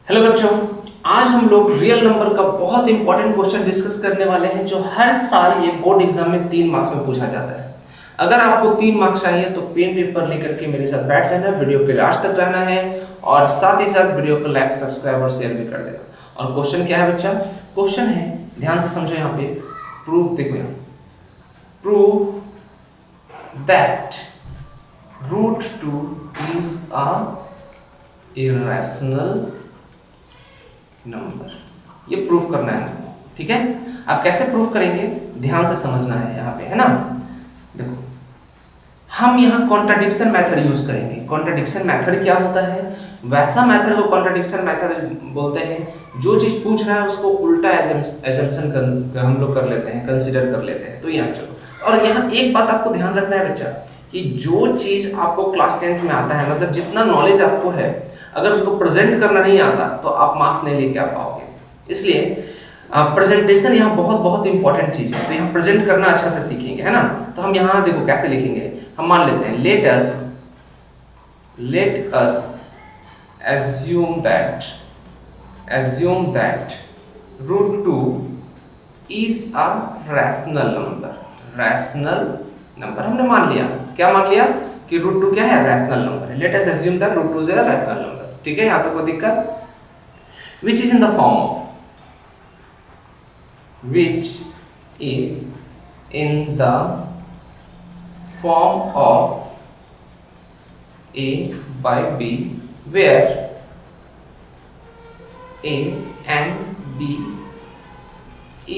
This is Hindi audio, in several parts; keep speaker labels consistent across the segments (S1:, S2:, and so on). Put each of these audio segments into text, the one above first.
S1: हेलो बच्चों, आज हम लोग रियल नंबर का बहुत इंपॉर्टेंट क्वेश्चन डिस्कस करने वाले हैं जो हर साल ये बोर्ड एग्जाम में 3 मार्क्स में पूछा जाता है। अगर आपको 3 मार्क्स चाहिए तो पेन पेपर लेकर के मेरे साथ बैठ जाना, वीडियो के लास्ट तक रहना है और साथ ही साथ वीडियो को लाइक, सब्सक्राइब और शेयर भी कर देना। और क्वेश्चन क्या है बच्चा? क्वेश्चन है, ध्यान से समझो यहाँ पे, प्रूफ देखो यहाँ, proof that √2 is a irrational number. ये प्रूफ करना है हमको, ठीक है। आप कैसे प्रूफ करेंगे, ध्यान से समझना है यहाँ पे, है ना। देखो, हम यहाँ कॉन्ट्राडिक्शन मेथड यूज करेंगे। कॉन्ट्राडिक्शन मेथड क्या होता है? वैसा मेथड को कॉन्ट्राडिक्शन मेथड बोलते हैं जो चीज पूछ रहा है उसको उल्टा एजम्पशन हम लोग कर लेते हैं, कंसिडर कर लेते हैं। तो यहाँ चलो, और यहाँ एक बात आपको ध्यान रखना है बच्चा कि जो चीज आपको क्लास 10th में आता है, मतलब जितना नॉलेज आपको है, अगर उसको प्रेजेंट करना नहीं आता तो आप मार्क्स नहीं लेके आ पाओगे। इसलिए प्रेजेंटेशन यहाँ बहुत बहुत इंपॉर्टेंट चीज है। तो यहाँ प्रेजेंट करना अच्छा से सीखेंगे, है ना। तो हम यहाँ देखो कैसे लिखेंगे। हम मान लेते हैं let us assume that √2 is a rational number हमने मान लिया। क्या मान लिया? कि √2 क्या है? रैशनल नंबर है। Let us assume that √2 is a rational number। ठीक है, यहाँ तक कोई दिक्कत? which is in the form of a by b where a and b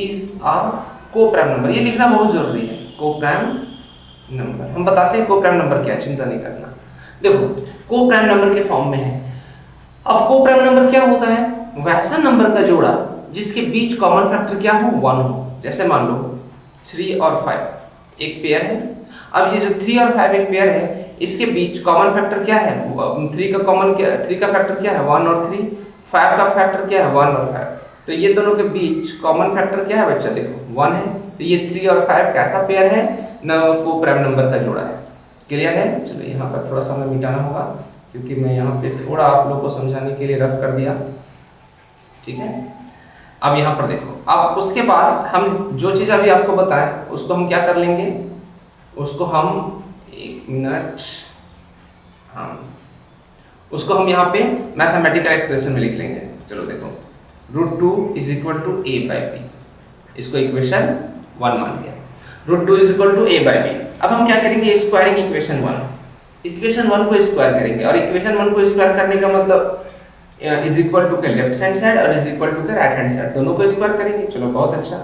S1: is a co-prime number। ये लिखना बहुत जरूरी है, co-prime नंबर। हम बताते हैं को-प्राइम नंबर क्या है, चिंता नहीं करना। देखो, को-प्राइम नंबर के फॉर्म में है। अब को-प्राइम नंबर क्या होता है? वैसा नंबर का जोड़ा जिसके बीच कॉमन फैक्टर क्या हो? 1 हो। जैसे मान लो 3 और 5 एक पेयर है। अब ये जो 3 और 5 एक पेयर है, इसके बीच कॉमन फैक्टर क्या है? 3 का फैक्टर क्या है? 1 और 3। 5 का फैक्टर क्या है? 1 और 5। तो ये दोनों के बीच कॉमन फैक्टर क्या है बच्चा? देखो 1 है। तो ये 3 और 5 कैसा पेयर है? न को प्राइम नंबर का जोड़ा है। क्लियर है? चलो, यहाँ पर थोड़ा सा हमें मिटाना होगा क्योंकि मैं यहाँ पे थोड़ा आप लोगों को समझाने के लिए रफ कर दिया, ठीक है। अब यहाँ पर देखो, अब उसके बाद हम जो चीज़ अभी आपको बताएं उसको हम क्या कर लेंगे, उसको हम 1 मिनट, हाँ, उसको हम यहाँ पे मैथमेटिकल एक्सप्रेशन में लिख लेंगे। चलो देखो, √2 is equal to a by b, इसको इक्वेशन 1 मान लिया। √2 is equal to a by b। अब हम क्या करेंगे? स्क्वायरिंग इक्वेशन 1 को स्क्वायर करेंगे। और इक्वेशन 1 को स्क्वायर करने का मतलब इज इक्वल टू के लेफ्ट हैंड साइड और इज इक्वल टू के राइट हैंड साइड, दोनों को स्क्वायर करेंगे। चलो, बहुत अच्छा।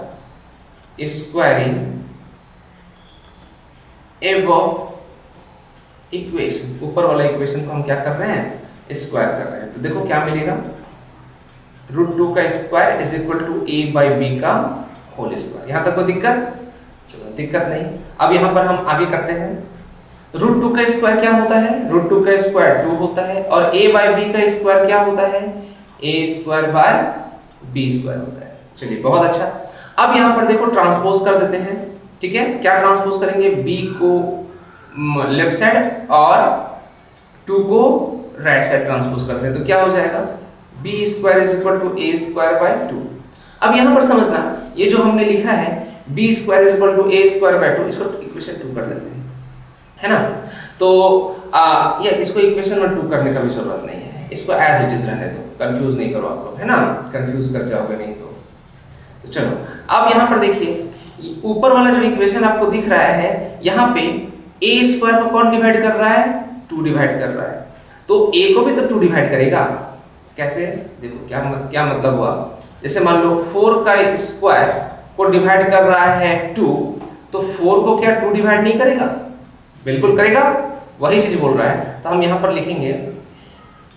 S1: स्क्वायरिंग एबव इक्वेशन, ऊपर वाला इक्वेशन को हम क्या कर रहे हैं? स्क्वायर कर रहे हैं। तो देखो क्या मिलेगा? √2 का square is equal to a by b का होल स्क्वायर। यहाँ तक कोई दिक्कत? चलो, दिक्कत नहीं। अब यहाँ पर हम आगे करते हैं। √2 का स्क्वायर क्या होता है? √2 का स्क्वायर 2 होता है। और a by b का स्क्वायर क्या होता है? a square by b square होता है। चलिए, बहुत अच्छा। अब यहाँ पर देखो ट्रांसपोज कर देते हैं, ठीक है। क्या ट्रांसपोज करेंगे? b को लेफ्ट साइड और 2 को राइट साइड ट्रांसपोज करते हैं। तो क्या हो जाएगा? b square is equal to a square by 2। अब यहाँ पर समझना, ये जो हमने लिखा है b square is equal to a square by 2, इसको इक्वेशन 2 कर देते हैं, है ना। तो ये इसको इक्वेशन में 2 करने का भी जरूरत नहीं है, इसको एज इट इज रहने दो, कंफ्यूज नहीं करो आप लोग, है ना। कंफ्यूज कर जाओगे नहीं तो चलो, अब यहाँ पर देखिए, ऊपर वाला जो इक्वेशन आपको दिख रहा है, यहाँ पे a स्क्वायर को कौन डिवाइड कर रहा है? 2 डिवाइड कर रहा है। तो a को भी तो 2 डिवाइड करेगा। कैसे? देखो क्या मतलब हुआ। जैसे मान लो 4 का स्क्वायर को डिवाइड कर रहा है 2, तो 4 को क्या 2 डिवाइड नहीं करेगा? बिल्कुल करेगा, वही चीज बोल रहा है। तो हम यहां पर लिखेंगे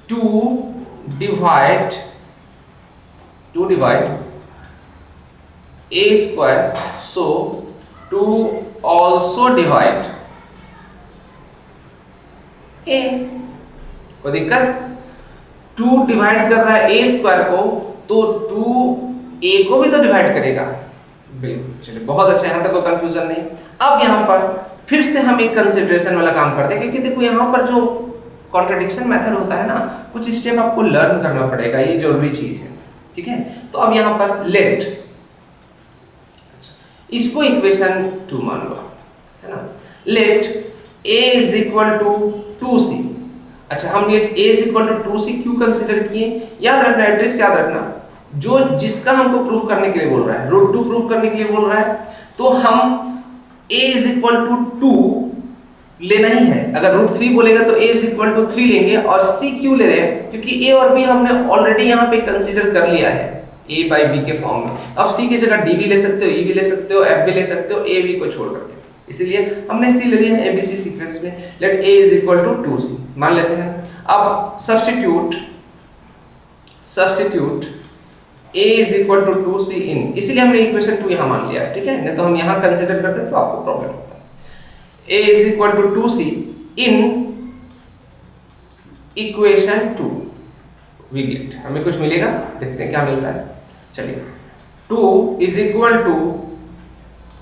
S1: 2 divide a square, so 2 also divide a। कोई दिक्कत? 2 डिवाइड कर रहा है a स्क्वायर को, तो 2 a को भी तो डिवाइड करेगा। बिल्कुल, चलिए, बहुत अच्छा, यहाँ तक कोई कंफ्यूजन नहीं। अब यहाँ पर फिर से हम एक कंसिडरेशन वाला काम करते हैं, क्योंकि देखो यहाँ पर जो कॉन्ट्रडिक्शन मेथड होता है ना, कुछ स्टेप आपको लर्न करना पड़ेगा, ये जरूरी चीज है, ठीक है। तो अब यहाँ पर लेट, इसको इक्वेशन 2 मान लो, है ना। Let a is equal to 2c। अच्छा, हम let a is equal to 2c क्यों कंसिडर किए? याद रखना, एड्रेस याद रखना, जो जिसका हमको प्रूफ करने के लिए बोल रहा है, रूट 2 प्रूफ करने के लिए बोल रहा है, तो हम a इज इक्वल टू 2 लेना ही है। अगर रूट 3 बोलेगा तो a इज इक्वल टू 3 लेंगे। और c क्यों ले रहे हैं? क्योंकि a और b हमने ऑलरेडी यहाँ पे कंसीडर कर लिया है a बाई b के फॉर्म में। अब c की जगह d भी ले सकते हो, e भी ले सकते हो, f भी ले सकते हो, a b को छोड़ करके, इसीलिए हमने c ले लिया है abc सीक्वेंस में। Let a is equal to 2c मान लेते हैं। अब substitute a is equal to 2c in, इसीलिए हमने इक्वेशन 2 यहाँ मान लिया है, ठीक है। नहीं तो हम यहाँ कंसीडर करते तो आपको प्रॉब्लम होता। a is equal to 2c in equation 2 we get, हमें कुछ मिलेगा, देखते हैं क्या मिलता है। चलिए, 2 is equal to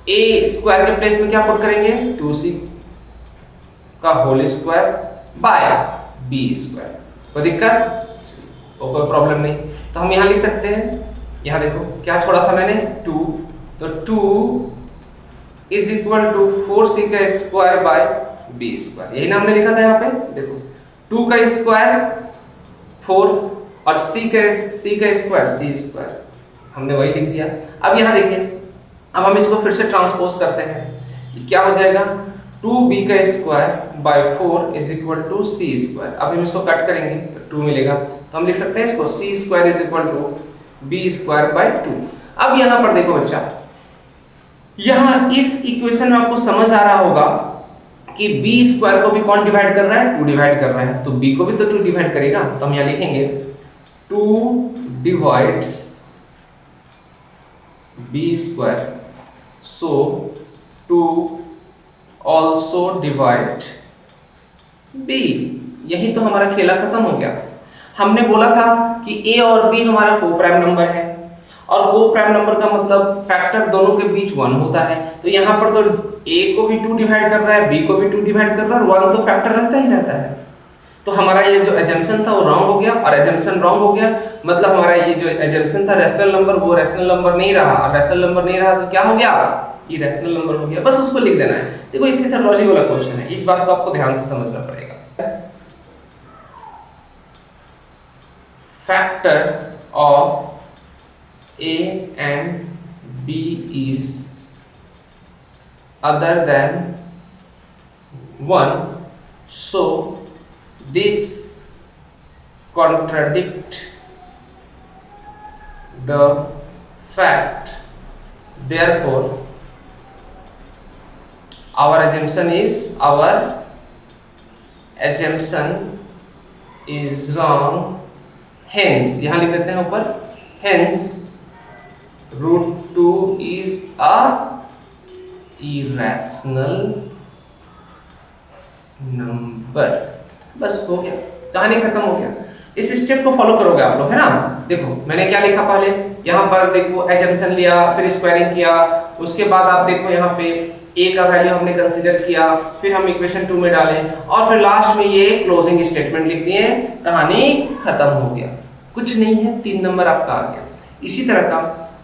S1: a square के प्लेस में क्या पुट करेंगे, 2c का whole square by b square. कोई दिक्कत? कोई प्रॉब्लम नहीं। तो हम यहाँ लिख सकते हैं, यहाँ देखो क्या छोड़ा था मैंने, 2, तो 2 इज इक्वल टू 4c का स्क्वायर बाय b स्क्वायर, यही ना हमने लिखा था यहाँ पे। देखो 2 का स्क्वायर 4 और c का स्क्वायर c स्क्वायर, हमने वही लिख दिया। अब यहाँ देखिए, अब हम इसको फिर से ट्रांसपोज करते हैं, क्या हो जाएगा, 2b का square by 4 is equal to c square. अब हम इसको कट करेंगे तो 2 मिलेगा, तो हम लिख सकते हैं इसको c square is equal to b square by 2। अब यहाँ पर देखो बच्चा, यहाँ इस इक्वेशन में आपको समझ आ रहा होगा कि b स्क्वायर को भी कौन डिवाइड कर रहा है, 2 डिवाइड कर रहा है, तो b को भी तो 2 डिवाइड करेगा। तो हम यहाँ लिखेंगे 2 divides b square, so 2 also divide b। यही तो हमारा खेला खत्म हो गया। हमने बोला था कि a और b हमारा को प्राइम नंबर है, और को प्राइम नंबर का मतलब फैक्टर दोनों के बीच 1 होता है। तो यहाँ पर तो a को भी 2 डिवाइड कर रहा है, b को भी 2 डिवाइड कर रहा है, और 1 तो फैक्टर रहता ही रहता है। तो हमारा ये जो एजम्पशन था वो रॉन्ग हो गया, और एजम्पशन रॉन्ग हो गया मतलब हमारा ये जो एजम्पशन था रैशनल नंबर, वो रैशनल नंबर नहीं रहा, और रैशनल नंबर नहीं रहा तो क्या हो गया, ये रैशनल नंबर हो गया। बस उसको लिख देना है। देखो इतनी थर्मोलॉजी वाला क्वेश्चन है, इस बात को आपको ध्यान से समझना पड़ेगा। Factor of a and b is other than 1, so this contradict the fact, therefore our assumption is wrong, hence यहाँ लिख देते हैं ऊपर, hence √2 is a irrational number। बस हो गया, कहानी खत्म हो गया। इस स्टेप को फॉलो करोगे आप लोग, है ना। देखो मैंने क्या लिखा पहले, यहाँ पर देखो एजम्पशन लिया, फिर स्क्वायरिंग किया, उसके बाद आप देखो यहाँ पे a का वैल्यू हमने कंसीडर किया, फिर हम इक्वेशन 2 में डालें, और फिर लास्ट में ये क्लोजिंग स्टेटमेंट लिख दिए, कहानी खत्म हो गया। कुछ नहीं है, 3 नंबर आपका आ गया। इसी तरह का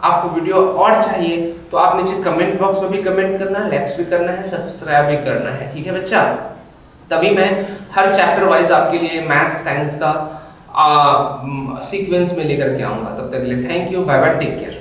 S1: आपको वीडियो और चाहिए तो आप नीचे कमेंट बॉक्स में भी कमेंट करना है, लाइक्स भी करना है, सब्सक्राइब भी करना है, ठीक है बच्चा। तभी मैं हर चैप्टर वाइज आपके लिए मैथ्स साइंस का सीक्वेंस में लेकर के आऊँगा। तब तक के लिए thank you, bye bye, take care.